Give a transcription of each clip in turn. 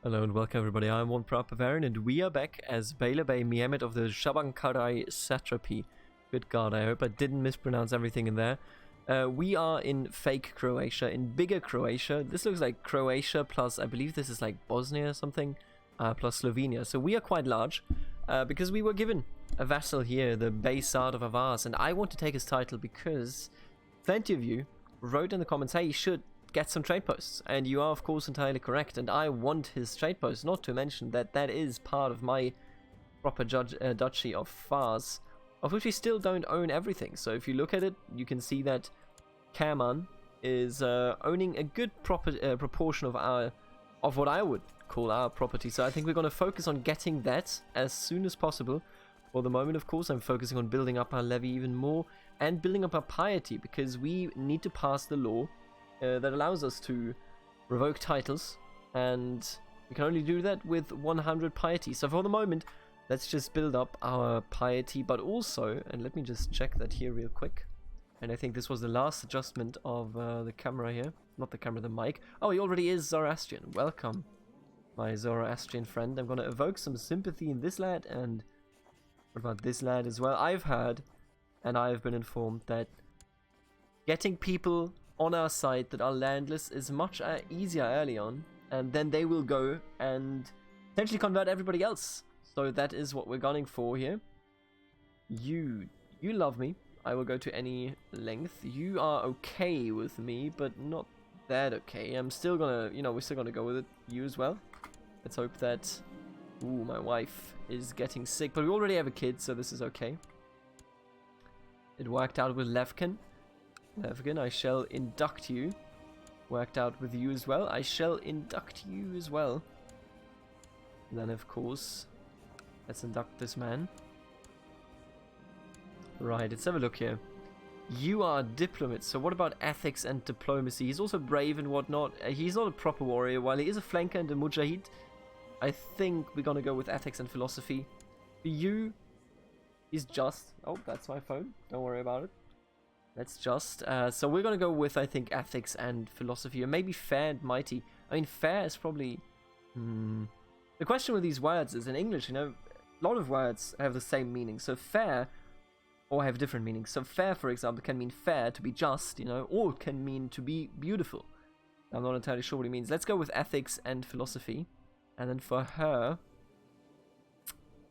Hello and welcome everybody, I'm one proud Bavarian and we are back as Bela Bey Mehmet of the Shabankarai satrapy. Good god, I hope I didn't mispronounce everything in there. We are in fake Croatia, in bigger Croatia. This looks like Croatia plus, I believe this is like Bosnia or something, plus Slovenia. So we are quite large, because we were given a vassal here, the Baysard of Avars, and I want to take his title because plenty of you wrote in the comments, hey, you should get some trade posts, and you are of course entirely correct, and I want his trade posts, not to mention that that is part of my proper duchy of Fars, of which we still don't own everything. So if you look at it, you can see that Kärman is owning a good proportion of what I would call our property. So I think we're going to focus on getting that as soon as possible. For the moment, of course, I'm focusing on building up our levy even more and building up our piety, because we need to pass the law that allows us to revoke titles, and we can only do that with 100 piety. So for the moment, let's just build up our piety, but also, and let me just check that here real quick, and I think this was the last adjustment of the camera here, not the camera, the mic. Oh, he already is Zoroastrian. Welcome, my Zoroastrian friend. I'm going to evoke some sympathy in this lad, and what about this lad as well? I've heard, and I've been informed that getting people on our side that are landless is much easier early on, and then they will go and potentially convert everybody else. So that is what we're gunning for here. You love me. I will go to any length. You are okay with me, but not that okay. I'm still gonna, we're still gonna go with it. You as well. Let's hope that... Ooh, my wife is getting sick, but we already have a kid, so this is okay. It worked out with Levkin. Levkin, I shall induct you. Worked out with you as well. I shall induct you as well. And then, of course, let's induct this man. Right, let's have a look here. You are a diplomat, so what about ethics and diplomacy? He's also brave and whatnot. He's not a proper warrior. While he is a flanker and a mujahid, I think we're gonna go with ethics and philosophy. For you, he's just... Oh, that's my phone. Don't worry about it. Let's just, so we're gonna go with, I think, ethics and philosophy, or maybe fair and mighty. I mean, fair is probably... The question with these words is, in English, a lot of words have the same meaning. So fair, or have different meanings. So fair, for example, can mean fair, to be just, or can mean to be beautiful. I'm not entirely sure what it means. Let's go with ethics and philosophy. And then for her,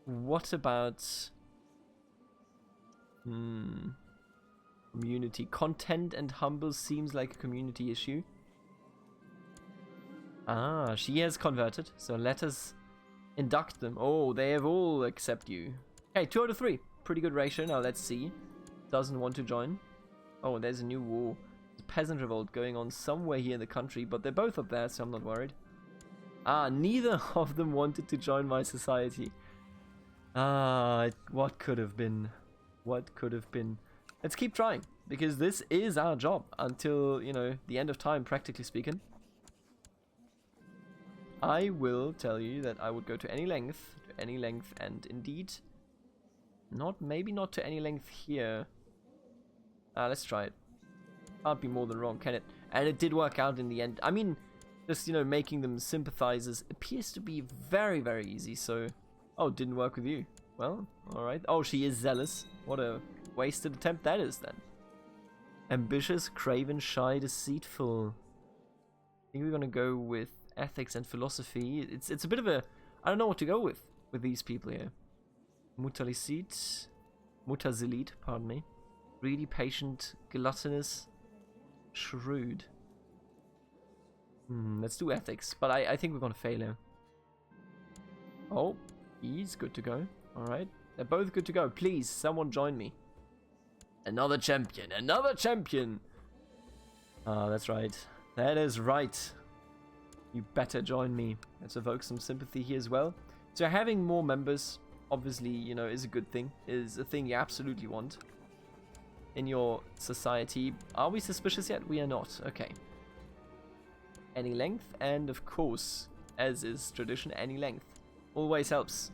what about... Community. Content and humble seems like a community issue. Ah, she has converted. So let us induct them. Oh, they have all accept you. Okay, 2 out of 3. Pretty good ratio. Now let's see. Doesn't want to join. Oh, there's a new war. There's a peasant revolt going on somewhere here in the country, but they're both up there, so I'm not worried. Ah, neither of them wanted to join my society. Ah, what could have been? What could have been? Let's keep trying, because this is our job until, the end of time, practically speaking. I will tell you that I would go to any length, and indeed, maybe not to any length here. Let's try it. Can't be more than wrong, can it? And it did work out in the end. I mean, just, making them sympathizers appears to be very, very easy, so... Oh, it didn't work with you. Well, alright. Oh, she is zealous. What a wasted attempt that is, then. Ambitious, craven, shy, deceitful. I think we're gonna go with ethics and philosophy. It's a bit of a... I don't know what to go with these people here. Mutazilit, pardon me. Greedy, patient, gluttonous, shrewd. Let's do ethics, but I think we're gonna fail here. Oh, he's good to go. Alright, they're both good to go. Please, someone join me. Another champion, another champion! Ah, that's right. That is right. You better join me. Let's evoke some sympathy here as well. So having more members, obviously, is a good thing. Is a thing you absolutely want in your society. Are we suspicious yet? We are not. Okay. Any length, and of course, as is tradition, any length. Always helps.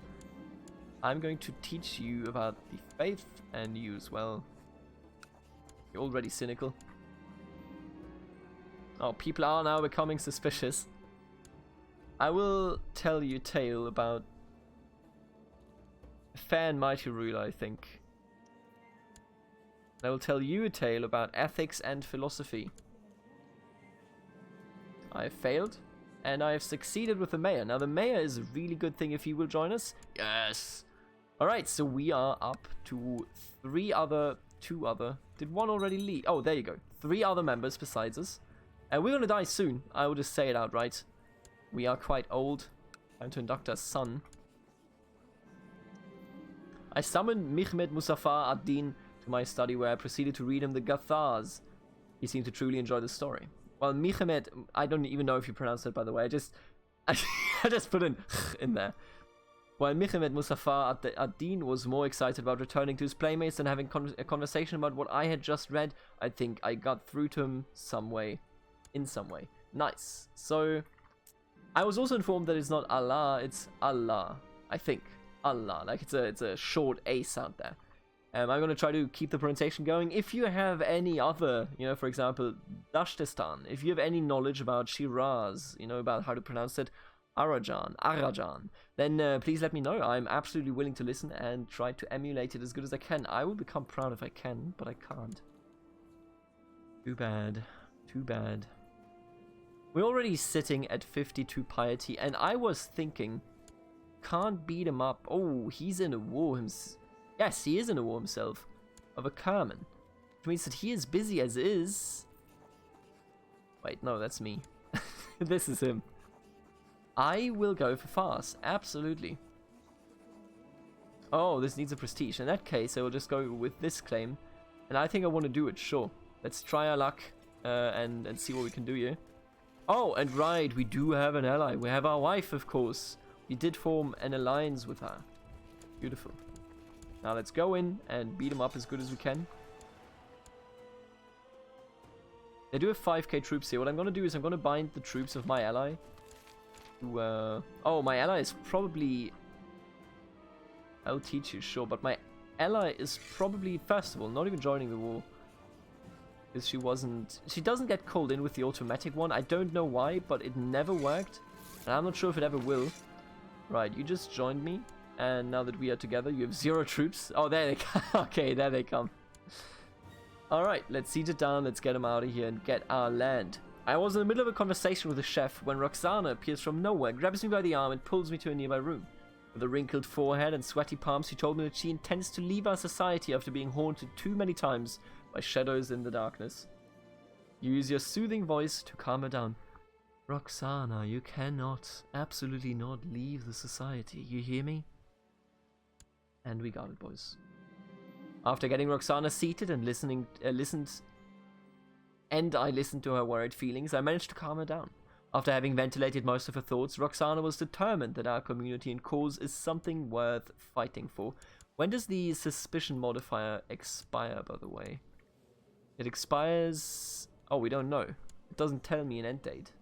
I'm going to teach you about the faith, and you as well. You're already cynical. Oh, people are now becoming suspicious. I will tell you a tale about a fair and mighty ruler, I think. I will tell you a tale about ethics and philosophy. I have failed, and I have succeeded with the mayor. Now, the mayor is a really good thing if he will join us. Yes! Alright, so we are up to two other... Did one already leave? Oh, there you go. 3 other members besides us. And we're gonna die soon. I will just say it outright. We are quite old. Time to induct our son. I summoned Mehmed Muzaffar ad-Din to my study, where I proceeded to read him the Gathars. He seemed to truly enjoy the story. Well, Mehmed, I don't even know if you pronounce it, by the way. I just put in there. While Mehmed Muzaffar ad-Din was more excited about returning to his playmates than having a conversation about what I had just read, I think I got through to him in some way. Nice. So, I was also informed that it's not Allah, it's Allah. I think. Allah. Like, it's a short A sound there. I'm going to try to keep the pronunciation going. If you have any other, for example, Dashtestan, if you have any knowledge about Shiraz, about how to pronounce it, Arajan, then please let me know. I'm absolutely willing to listen and try to emulate it as good as I can. I will become proud if I can, but I can't. Too bad. Too bad. We're already sitting at 52 piety, and I was thinking, can't beat him up. Oh, he's in a war himself. Yes, he is in a war himself. Of a Kerman. Which means that he is busy as is. Wait, no, that's me. This is him. I will go for fast. Absolutely. Oh, this needs a prestige. In that case, I will just go with this claim. And I think I want to do it, sure. Let's try our luck and see what we can do here. Oh, and right, we do have an ally. We have our wife, of course. We did form an alliance with her. Beautiful. Now let's go in and beat them up as good as we can. They do have 5k troops here. What I'm going to do is I'm going to bind the troops of my ally. Oh, my ally is probably... I'll teach you, sure. But my ally is probably, first of all, not even joining the war. Because she wasn't... She doesn't get called in with the automatic one. I don't know why, but it never worked. And I'm not sure if it ever will. Right, you just joined me. And now that we are together, you have 0 troops. Oh, there they come. Okay, there they come. Alright, let's siege it down. Let's get them out of here and get our land. I was in the middle of a conversation with the chef when Roxana appears from nowhere, grabs me by the arm and pulls me to a nearby room. With a wrinkled forehead and sweaty palms, she told me that she intends to leave our society after being haunted too many times by shadows in the darkness. Use your soothing voice to calm her down. Roxana, you cannot, absolutely not leave the society. You hear me? And we got it, boys. After getting Roxana seated and I listened to her worried feelings, I managed to calm her down. After having ventilated most of her thoughts, Roxana was determined that our community and cause is something worth fighting for. When does the suspicion modifier expire, by the way? It expires... Oh, we don't know. It doesn't tell me an end date.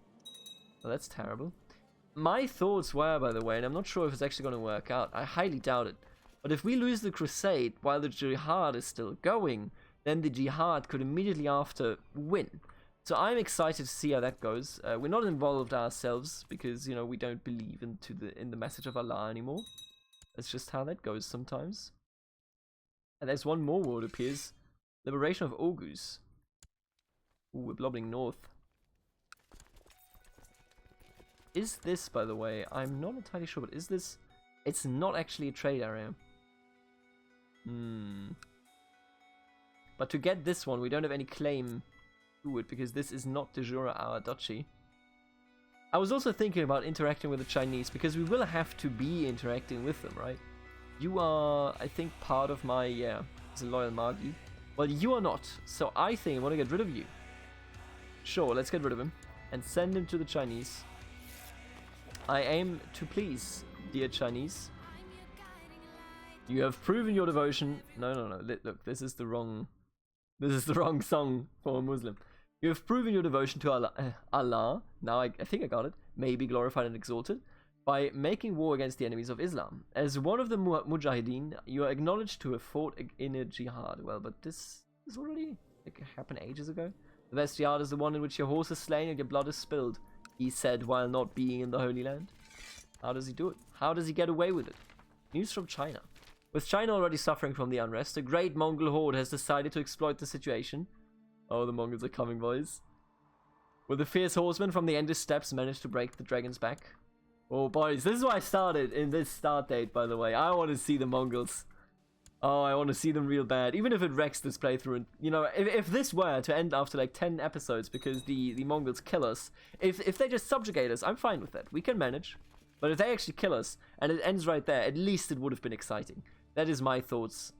Well, that's terrible. My thoughts were, by the way, and I'm not sure if it's actually going to work out. I highly doubt it. But if we lose the Crusade while the Jihad is still going, then the Jihad could immediately after win. So I'm excited to see how that goes. We're not involved ourselves because, we don't believe in the message of Allah anymore. That's just how that goes sometimes. And there's one more word appears. Liberation of Oghuz. Ooh, we're blobbing north. Is this, by the way, I'm not entirely sure, but is this... It's not actually a trade area. But to get this one, we don't have any claim to it, because this is not de jure our duchy. I was also thinking about interacting with the Chinese, because we will have to be interacting with them, right? You are, I think, part of my, it's a loyal Magi. Well, you are not, so I think I want to get rid of you. Sure, let's get rid of him, and send him to the Chinese. I aim to please, dear Chinese. You have proven your devotion. No. Look, this is the wrong song for a Muslim. You have proven your devotion to Allah. Now I think I got it. May be glorified and exalted by making war against the enemies of Islam. As one of the Mujahideen, you are acknowledged to have fought in a jihad. Well, but this already happened ages ago. The best jihad is the one in which your horse is slain and your blood is spilled. he said while not being in the Holy Land. How does he do it? How does he get away with it? News from China. With China already suffering from the unrest, a great Mongol horde has decided to exploit the situation. Oh, the Mongols are coming, boys. Will the fierce horsemen from the endless steppes manage to break the dragon's back? Oh, boys, this is why I started in this start date, by the way. I want to see the Mongols. Oh, I want to see them real bad. Even if it wrecks this playthrough. And, you know, if this were to end after like 10 episodes because the Mongols kill us, if they just subjugate us, I'm fine with that. We can manage. But if they actually kill us and it ends right there, at least it would have been exciting. That is my thoughts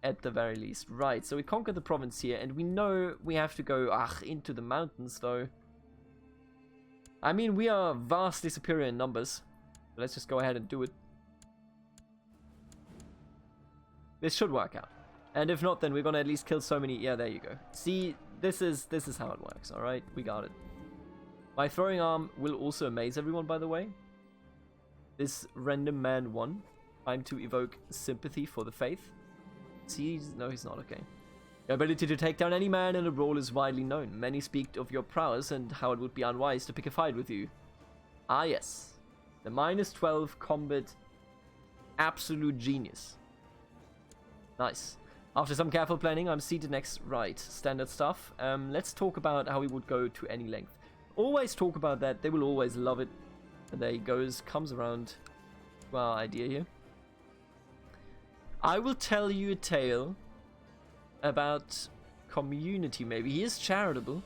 at the very least. Right, so we conquered the province here and we know we have to go into the mountains though. I mean, we are vastly superior in numbers. But let's just go ahead and do it. This should work out. And if not, then we're gonna at least kill so many. Yeah, there you go. See, this is how it works, alright? We got it. My throwing arm will also amaze everyone, by the way. This random man won. Time to evoke sympathy for the faith. See, no, he's not, okay. Your ability to take down any man in a brawl is widely known. Many speak of your prowess and how it would be unwise to pick a fight with you. Ah, yes. The -12 combat. Absolute genius. Nice. After some careful planning, I'm seated next. Right, standard stuff. Let's talk about how we would go to any length. Always talk about that. They will always love it. And there he goes. Comes around to our idea here. I will tell you a tale about community, maybe. He is charitable.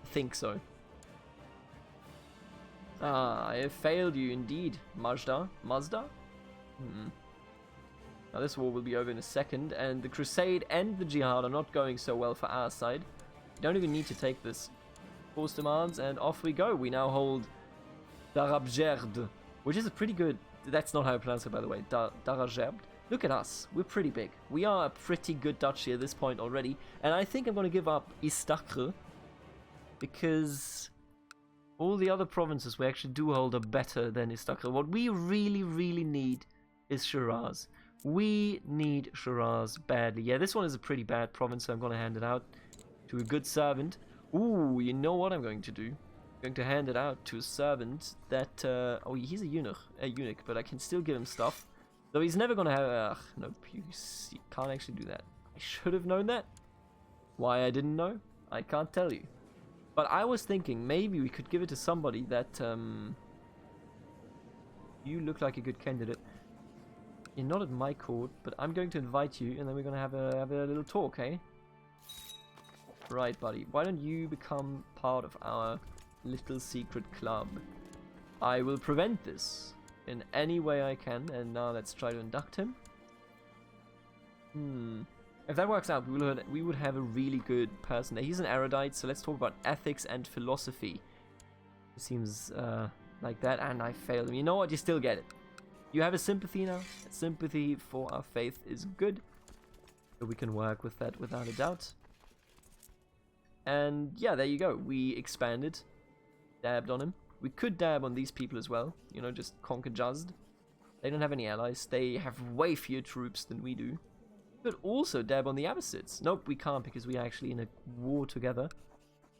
I think so. Ah, I have failed you indeed, Mazda. Now this war will be over in a second, and the Crusade and the Jihad are not going so well for our side. We don't even need to take this. Force demands, and off we go. We now hold Darabjerd, which is a pretty good... That's not how I pronounce it, by the way. Darabjerd. Look at us. We're pretty big. We are a pretty good duchy at this point already, and I think I'm going to give up Istakhr, because all the other provinces we actually do hold are better than Istakhr. What we really, really need is Shiraz. We need Shiraz badly. Yeah, this one is a pretty bad province, so I'm going to hand it out to a good servant. Ooh, you know what I'm going to do? I'm going to hand it out to a servant that... oh, he's a eunuch, but I can still give him stuff. Though he's never going to have... nope, you can't actually do that. I should have known that. Why I didn't know, I can't tell you. But I was thinking maybe we could give it to somebody that... you look like a good candidate. You're not at my court, but I'm going to invite you, and then we're going to have a little talk, eh? Right, buddy. Why don't you become part of our little secret club? I will prevent this in any way I can, and now let's try to induct him. If that works out, we would have a really good person there. He's an erudite, so let's talk about ethics and philosophy. It seems like that, and I failed him. You know what? You still get it. You have a sympathy now. Sympathy for our faith is good. So we can work with that without a doubt. And yeah, there you go. We expanded. Dabbed on him. We could dab on these people as well. You know, just conquer Jazd. They don't have any allies. They have way fewer troops than we do. But also dab on the Abbasids. Nope, we can't because we are actually in a war together.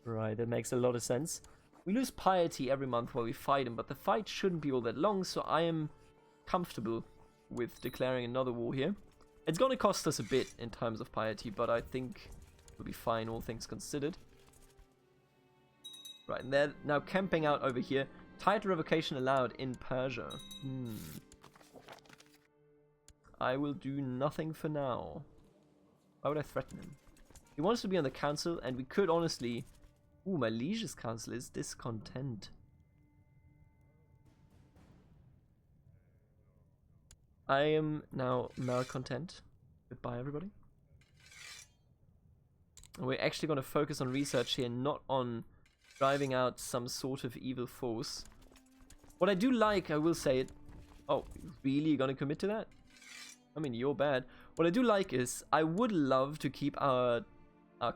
Right, that makes a lot of sense. We lose piety every month while we fight him, but the fight shouldn't be all that long, so I am comfortable with declaring another war here. It's going to cost us a bit in terms of piety, but I think we'll be fine, all things considered. Right, and they're now camping out over here. Title revocation allowed in Persia. I will do nothing for now. Why would I threaten him? He wants to be on the council, and we could honestly... Ooh, my liege's council is discontent. I am now malcontent. Goodbye, everybody. And we're actually going to focus on research here, not on driving out some sort of evil force. What I do like, I will say it... Oh, really? You're going to commit to that? I mean, you're bad. What I do like is, I would love to keep our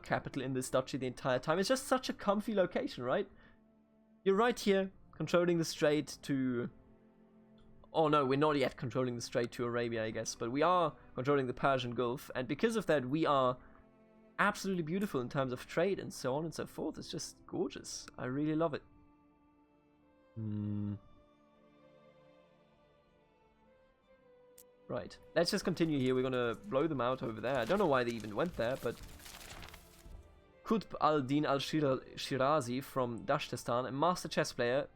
capital in this duchy the entire time. It's just such a comfy location, right? You're right here, controlling the strait to... Oh no, we're not yet controlling the strait to Arabia, I guess. But we are controlling the Persian Gulf. And because of that, we are absolutely beautiful in terms of trade and so on and so forth. It's just gorgeous. I really love it. Right. Let's just continue here. We're gonna blow them out over there. I don't know why they even went there, but... Qutb al-Din al-Shirazi from Dashtestan, a master chess player,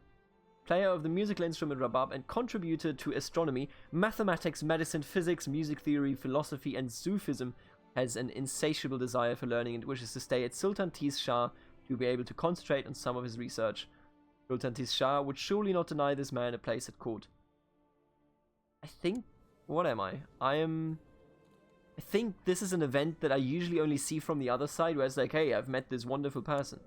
player of the musical instrument rabab, and contributor to astronomy, mathematics, medicine, physics, music theory, philosophy, and Sufism, has an insatiable desire for learning and wishes to stay at Sultan Tiz Shah to be able to concentrate on some of his research. Sultan Tiz Shah would surely not deny this man a place at court. I think... What am I? I think this is an event that I usually only see from the other side, where it's like, hey, I've met this wonderful person.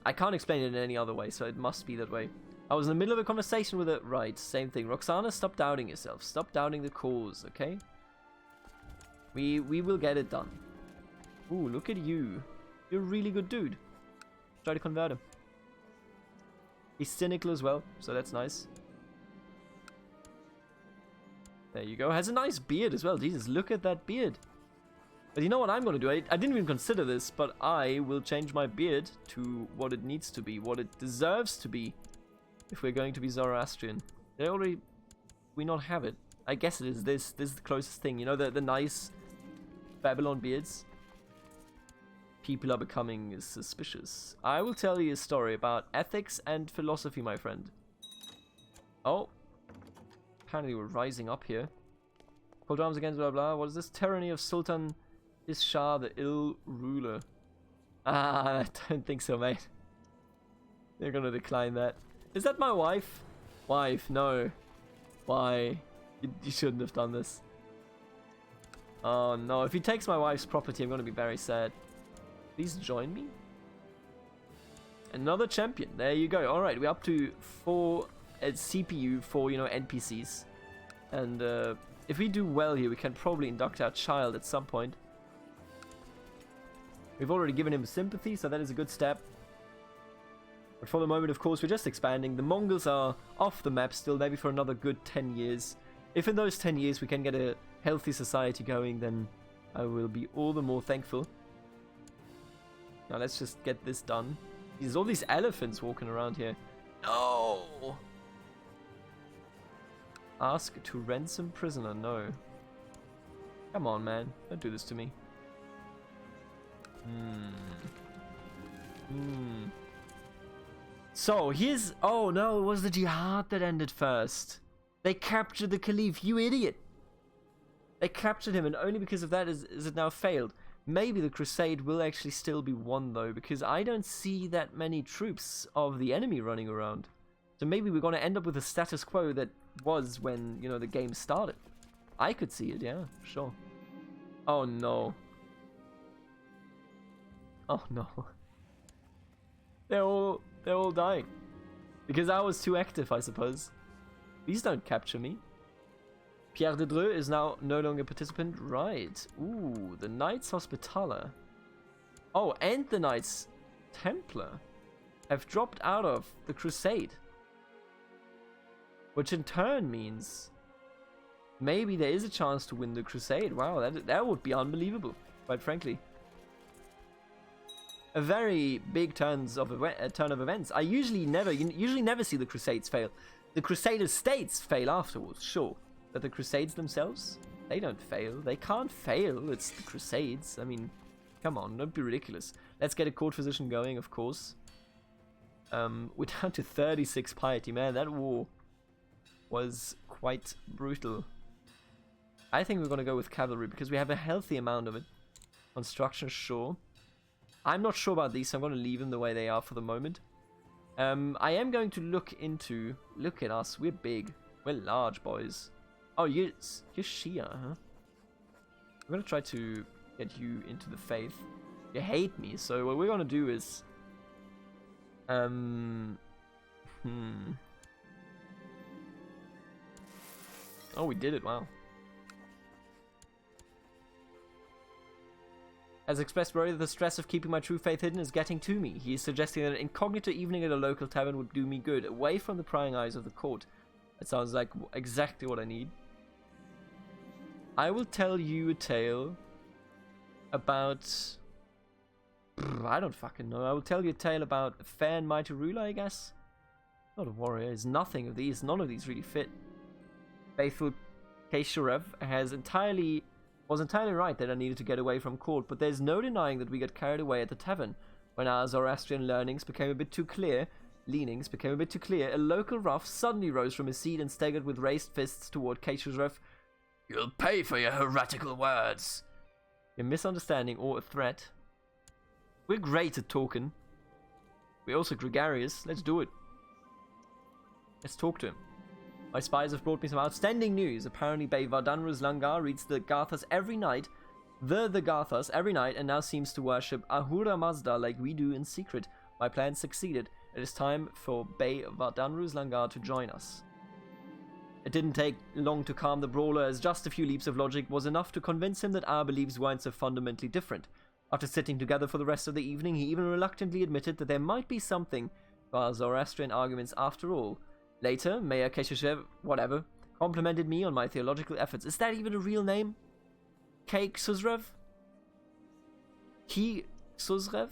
I can't explain it in any other way, so it must be that way. I was in the middle of a conversation with a... Right, same thing. Roxana, stop doubting yourself. Stop doubting the cause, okay? We will get it done. Ooh, look at you. You're a really good dude. Try to convert him. He's cynical as well, so that's nice. There you go. Has a nice beard as well. Jesus, look at that beard. But you know what I'm going to do? I didn't even consider this, but I will change my beard to what it needs to be, what it deserves to be, if we're going to be Zoroastrian. They already... We not have it. I guess it is this. This is the closest thing. You know, the nice Babylon beards? People are becoming suspicious. I will tell you a story about ethics and philosophy, my friend. Oh. Apparently we're rising up here. Called arms against blah blah. What is this? Tyranny of Sultan Shah, the ill ruler. Ah, I don't think so, mate. They're gonna decline that. Is that my wife? Wife, no. Why? You shouldn't have done this. Oh no, if he takes my wife's property, I'm gonna be very sad. Please join me. Another champion. There you go. Alright, we're up to 4 CPU for, you know, NPCs. And if we do well here, we can probably induct our child at some point. We've already given him sympathy, so that is a good step. But for the moment, of course, we're just expanding. The Mongols are off the map still, maybe for another good 10 years. If in those 10 years we can get a healthy society going, then I will be all the more thankful. Now let's just get this done. There's all these elephants walking around here. No! Ask to ransom prisoner. No. Come on, man. Don't do this to me. So, here's... Oh, no, it was the jihad that ended first. They captured the Caliph, you idiot. They captured him, and only because of that is it now failed. Maybe the Crusade will actually still be won, though, because I don't see that many troops of the enemy running around. So maybe we're going to end up with a status quo that was when, you know, the game started. I could see it, yeah, sure. Oh, no. Oh, no. They're all dying. Because I was too active, I suppose. Please don't capture me. Pierre de Dreux is now no longer a participant. Right. Ooh, the Knights Hospitaller. Oh, and the Knights Templar have dropped out of the Crusade. Which in turn means maybe there is a chance to win the Crusade. Wow, that would be unbelievable, quite frankly. A very big turn of events. I usually never see the Crusades fail. The Crusader states fail afterwards, sure. But the Crusades themselves, they don't fail. They can't fail. It's the Crusades. I mean, come on, don't be ridiculous. Let's get a court physician going, of course. We're down to 36 piety, man. That war was quite brutal. I think we're going to go with cavalry because we have a healthy amount of it. Construction, sure. I'm not sure about these, so I'm going to leave them the way they are for the moment. I am going to look into... Look at us, we're big. We're large, boys. Oh, you're Shia, huh? I'm going to try to get you into the faith. You hate me, so what we're going to do is... Oh, we did it, wow. As expressed worry that the stress of keeping my true faith hidden is getting to me. He is suggesting that an incognito evening at a local tavern would do me good, away from the prying eyes of the court. That sounds like exactly what I need. I will tell you a tale about I don't fucking know. I will tell you a tale about a fair and mighty ruler, I guess. Not a warrior. Is nothing of these. None of these really fit. Faithful Keshurev was entirely right that I needed to get away from court, but there's no denying that we got carried away at the tavern. When our Zoroastrian leanings became a bit too clear, a local rough suddenly rose from his seat and staggered with raised fists toward Keshurev. You'll pay for your heretical words. A misunderstanding or a threat. We're great at talking. We're also gregarious. Let's do it. Let's talk to him. My spies have brought me some outstanding news. Apparently Vardanrus Langar reads the Garthas every night, and now seems to worship Ahura Mazda like we do in secret. My plan succeeded. It is time for Vardanrus Langar to join us. It didn't take long to calm the brawler, as just a few leaps of logic was enough to convince him that our beliefs weren't so fundamentally different. After sitting together for the rest of the evening, he even reluctantly admitted that there might be something to our Zoroastrian arguments after all. Later, Mayor Keshushev, whatever, complimented me on my theological efforts. Is that even a real name? Suzrev? Suzrev?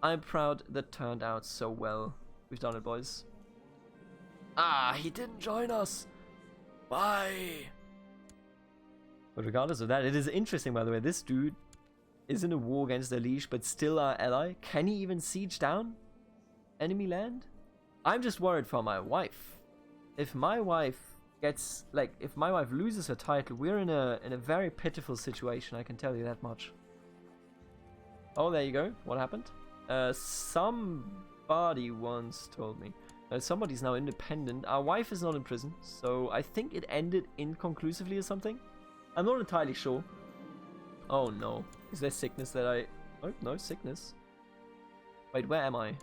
I'm proud that turned out so well. We've done it, boys. Ah, he didn't join us. Why? But regardless of that, it is interesting, by the way, this dude is in a war against the Liege, but still our ally. Can he even siege down enemy land? I'm just worried for my wife. If my wife gets, if my wife loses her title, we're in a very pitiful situation, I can tell you that much. Oh, there you go. What happened? Somebody once told me. Somebody's now independent. Our wife is not in prison, so I think it ended inconclusively or something. I'm not entirely sure. Oh no. Is there sickness that I... Oh, no sickness. Wait, where am I?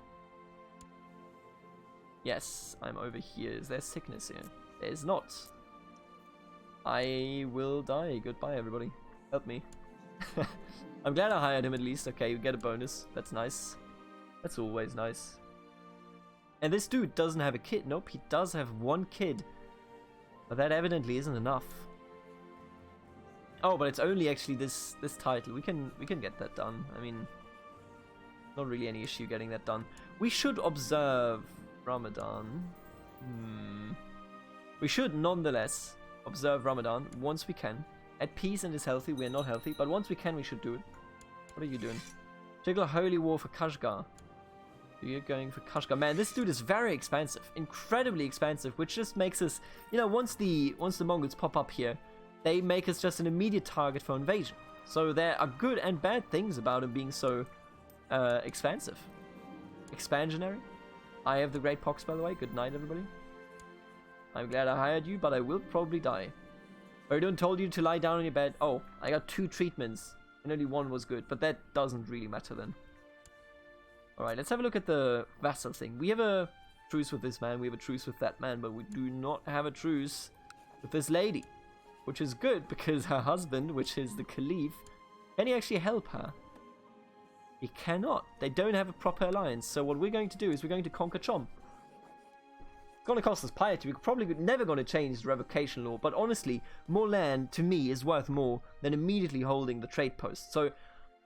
Yes, I'm over here. Is there sickness here? There is not. I will die. Goodbye, everybody. Help me. I'm glad I hired him at least. Okay, you get a bonus. That's nice. That's always nice. And this dude doesn't have a kid. Nope, he does have one kid. But that evidently isn't enough. Oh, but it's only actually this title. We can get that done. I mean, not really any issue getting that done. We should observe Ramadan. We should nonetheless observe Ramadan once we can. At peace and is healthy. We're not healthy, but once we can, we should do it. What are you doing? Jiggle Holy War for Kashgar. You're going for Kashgar. Man, this dude is very expansive. Incredibly expansive, which just makes us, you know, once the Mongols pop up here, they make us just an immediate target for invasion. So there are good and bad things about him being so expansive. Expansionary. I have the Great Pox, by the way. Good night, everybody. I'm glad I hired you, but I will probably die. Verdun told you to lie down on your bed. Oh, I got 2 treatments, and only 1 was good, but that doesn't really matter then. Alright, let's have a look at the vassal thing. We have a truce with this man, we have a truce with that man, but we do not have a truce with this lady. Which is good, because her husband, which is the Caliph, can he actually help her? He cannot. They don't have a proper alliance, so what we're going to do is we're going to conquer Chom. It's going to cost us piety. We're probably never going to change the revocation law, but honestly, more land, to me, is worth more than immediately holding the trade post. So,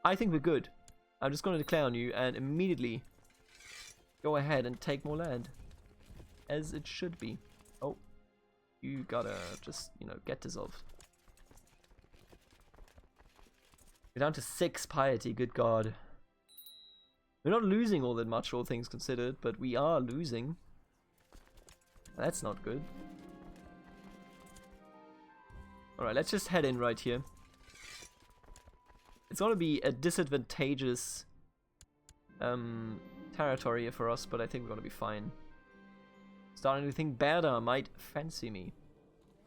I think we're good. I'm just going to declare on you and immediately go ahead and take more land. As it should be. Oh. You gotta just, you know, get dissolved. We're down to 6 piety, good god. We're not losing all that much, all things considered, but we are losing. That's not good. Alright, let's just head in right here. It's gonna be a disadvantageous territory here for us, but I think we're gonna be fine. Starting to think Berda might fancy me.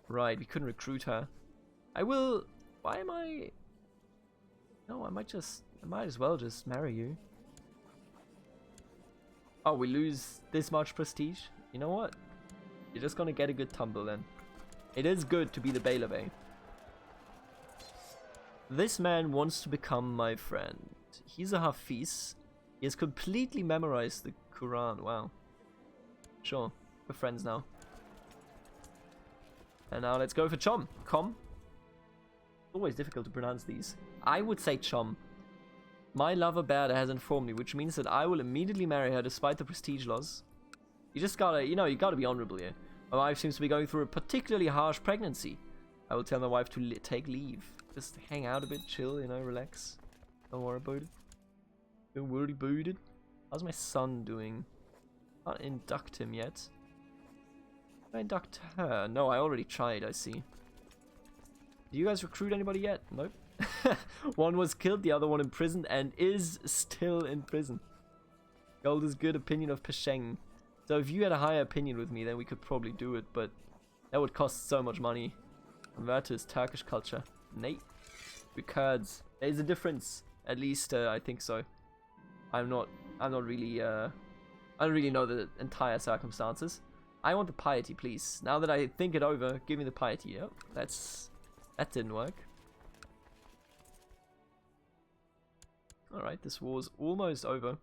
Right, we couldn't recruit her. I will... Why am I... No, I might as well just marry you. Oh, we lose this much prestige? You know what? You're just gonna get a good tumble then. It is good to be the Bailabe. This man wants to become my friend. He's a Hafiz. He has completely memorized the Quran. Wow. Sure. We're friends now. And now let's go for Chom. Always difficult to pronounce these. I would say Chom. My lover Berda has informed me, which means that I will immediately marry her despite the prestige laws. You just gotta, you gotta be honorable here. My wife seems to be going through a particularly harsh pregnancy. I will tell my wife to take leave. Just hang out a bit, chill, relax. Don't worry about it. Don't worry about it. How's my son doing? Can't induct him yet. Can I induct her? No, I already tried, I see. Do you guys recruit anybody yet? Nope. One was killed, the other one imprisoned, and is still in prison. Gold is good opinion of Pesheng. So if you had a higher opinion with me, then we could probably do it, but that would cost so much money. Convert to his Turkish culture. Nate. Because there's a difference. At least I think so. I'm not really I don't really know the entire circumstances. I want the piety, please. Now that I think it over, give me the piety. Yep, that didn't work. Alright, this war's almost over.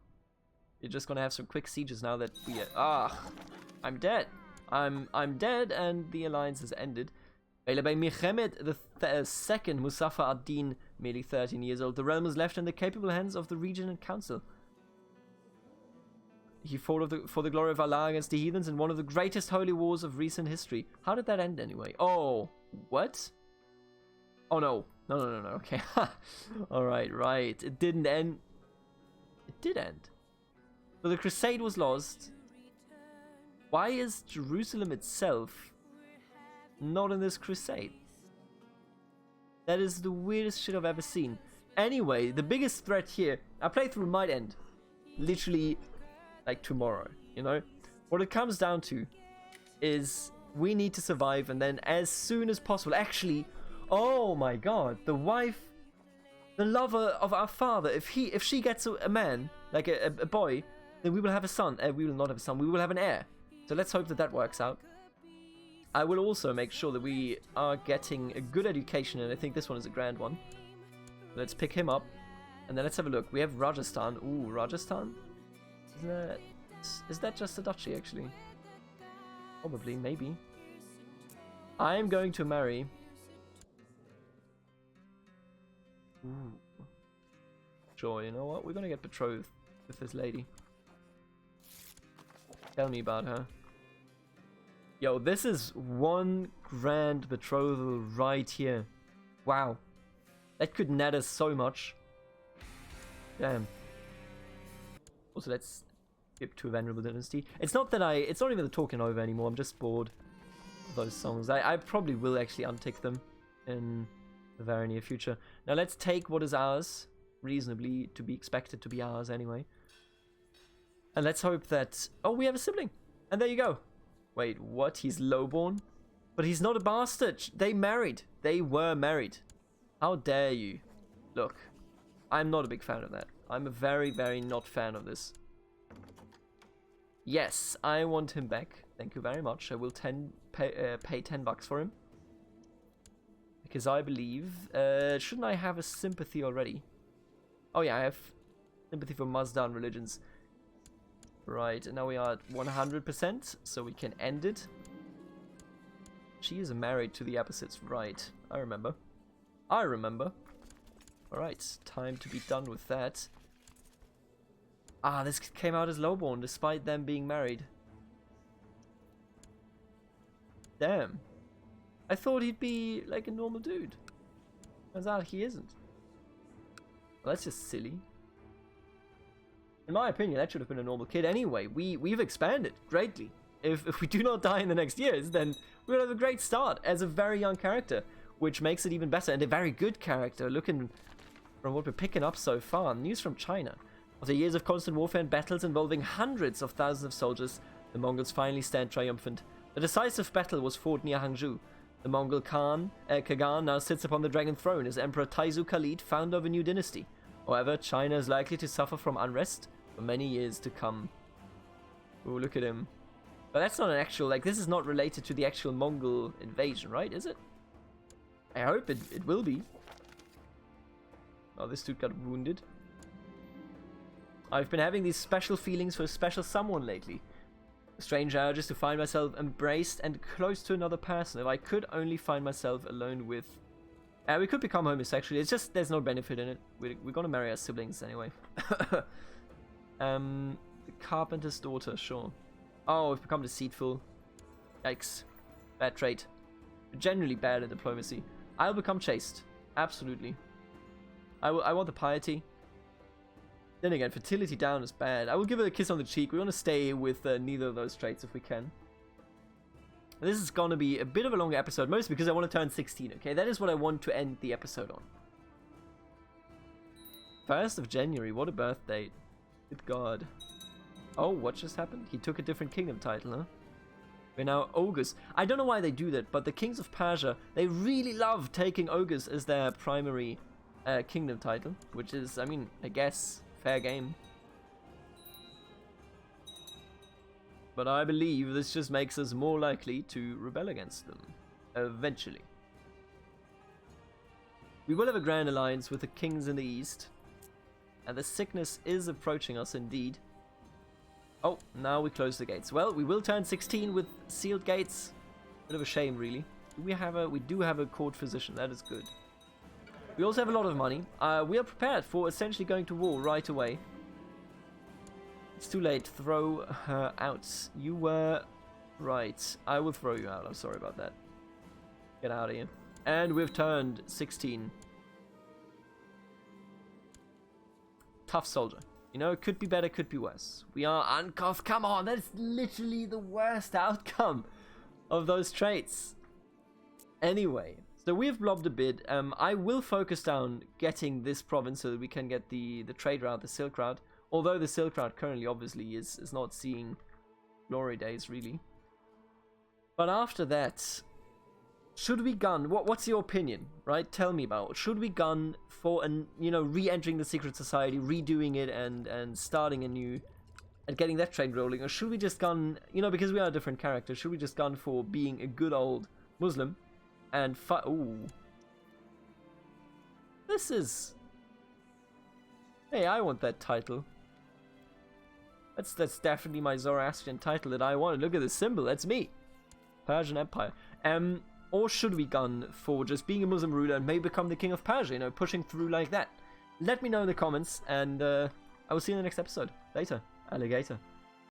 You're just gonna have some quick sieges now that we I'm dead. I'm dead, and the alliance has ended. By Mehmed II Muzaffar ad-Din, merely 13 years old, the realm was left in the capable hands of the region and council. He fought for the glory of Allah against the heathens in one of the greatest holy wars of recent history. How did that end anyway? Oh, what? Oh no. No, okay. Alright, right. It didn't end. It did end. So the Crusade was lost. Why is Jerusalem itself not in this Crusade? That is the weirdest shit I've ever seen. Anyway, the biggest threat here, our playthrough might end literally like tomorrow, What it comes down to is we need to survive, and then as soon as possible, actually, oh my god, the wife, the lover of our father, if she gets a man, like a boy, then we will have a son. We will not have a son, we will have an heir. So let's hope that works out. I will also make sure that we are getting a good education, and I think this one is a grand one. Let's pick him up, and then let's have a look. We have Rajasthan. Ooh, Rajasthan? Is that just a duchy, actually? Probably, maybe. I am going to marry... Ooh. Sure, you know what? We're gonna get betrothed with this lady. Tell me about her. Yo, this is one grand betrothal right here. Wow. That could net us so much. Damn. Also, let's skip to a venerable dynasty. It's not even the talking over anymore. I'm just bored of those songs. I probably will actually untick them in the very near future. Now let's take what is ours, reasonably to be expected to be ours anyway. And let's hope that... Oh, we have a sibling. And there you go. Wait, what? He's lowborn? But he's not a bastard. They married. They were married. How dare you? Look, I'm not a big fan of that. I'm a very, very not fan of this. Yes, I want him back. Thank you very much. I will pay 10 bucks for him. Because I believe... shouldn't I have a sympathy already? Oh yeah, I have sympathy for Mazdan religions. Right, and now we are at 100%, so we can end it. She is married to the opposites, right. I remember. Alright, time to be done with that. Ah, this came out as lowborn, despite them being married. Damn. I thought he'd be like a normal dude. Turns out he isn't. Well, that's just silly. In my opinion, that should have been a normal kid anyway. We've expanded greatly. If we do not die in the next years, then we'll have a great start as a very young character, which makes it even better, and a very good character, looking from what we're picking up so far. News from China. After years of constant warfare and battles involving hundreds of thousands of soldiers, the Mongols finally stand triumphant. A decisive battle was fought near Hangzhou. The Mongol Kagan now sits upon the dragon throne as Emperor Taizu Khalid, founder of a new dynasty. However, China is likely to suffer from unrest for many years to come. Oh, look at him. But that's not an actual, this is not related to the actual Mongol invasion, right? Is it? I hope it will be. Oh, this dude got wounded. I've been having these special feelings for a special someone lately. A strange urge is to find myself embraced and close to another person. If I could only find myself alone with We could become homosexual. It's just there's no benefit in it. We're gonna marry our siblings anyway. The carpenter's daughter, sure. Oh, we've become deceitful. Yikes. Bad trait. Generally bad at diplomacy. I'll become chaste. Absolutely. I want the piety. Then again, fertility down is bad. I will give it a kiss on the cheek. We want to stay with neither of those traits if we can. This is going to be a bit of a longer episode, mostly because I want to turn 16, okay? That is what I want to end the episode on. 1st of January, what a birth date. Good God. Oh, what just happened? He took a different kingdom title, huh? We're now ogres. I don't know why they do that, but the kings of Persia, they really love taking ogres as their primary kingdom title, which is, I mean, I guess, fair game. But I believe this just makes us more likely to rebel against them, eventually. We will have a grand alliance with the kings in the east, and the sickness is approaching us indeed. Oh, now we close the gates. Well, we will turn 16 with sealed gates. Bit of a shame, really. We do have a court physician, that is good. We also have a lot of money. We are prepared for essentially going to war right away. It's too late. Throw her out. You were right. I will throw you out. I'm sorry about that. Get out of here. And we've turned 16. Tough soldier. You know, it could be better, could be worse. We are uncuffed. Come on, that's literally the worst outcome of those traits. Anyway, so we've blobbed a bit. I will focus down getting this province so that we can get the trade route, the Silk Route. Although the Silk Route currently obviously is not seeing glory days, really. But after that, should we gun? What's your opinion, right? Tell me about it. Should we gun for, re-entering the secret society, redoing it, and starting anew, and getting that trade rolling? Or should we just gun, because we are different characters, should we just gun for being a good old Muslim and fight? Ooh. This is... Hey, I want that title. That's definitely my Zoroastrian title that I want. Look at the symbol, that's me. Persian Empire. Or should we gun for just being a Muslim ruler and maybe become the king of Persia, pushing through like that? Let me know in the comments, and I will see you in the next episode. Later, alligator.